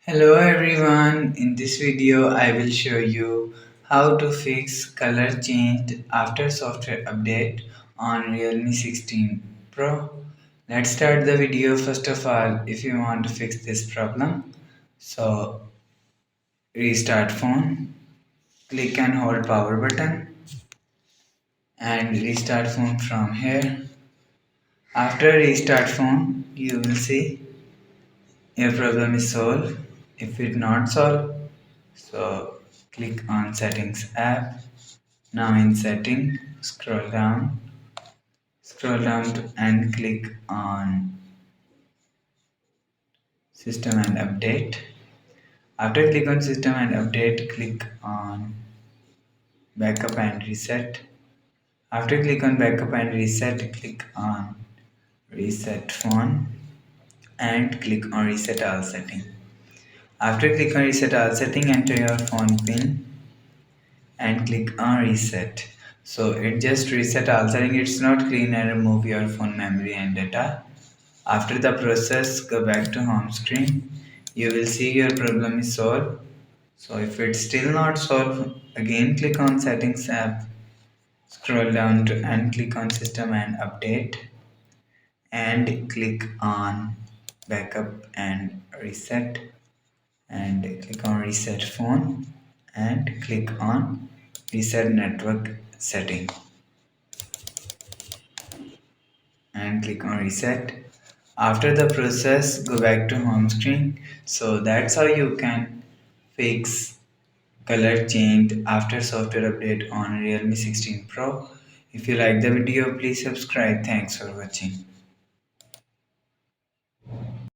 Hello everyone, in this video I will show you how to fix color change after software update on Realme 16 Pro. Let's start the video. First of all, if you want to fix this problem, so restart phone, click and hold power button and restart phone from here. After restart phone, you will see your problem is solved. If it not solved, so click on settings app. Now in setting, scroll down and click on system and update. After click on system and update, click on backup and reset. After click on backup and reset, click on reset phone and click on reset all setting. After click on reset all setting, enter your phone pin and click on reset. So it just reset all setting. It's not clean and remove your phone memory and data. After the process, go back to home screen. You will see your problem is solved. So if it's still not solved, again click on settings app, scroll down to and click on system and update and click on backup and reset and click on reset phone and click on reset network setting and click on reset. After the process, go back to home screen. So that's how you can fix color change after software update on Realme 16 Pro. If you like the video, please subscribe. Thanks for watching.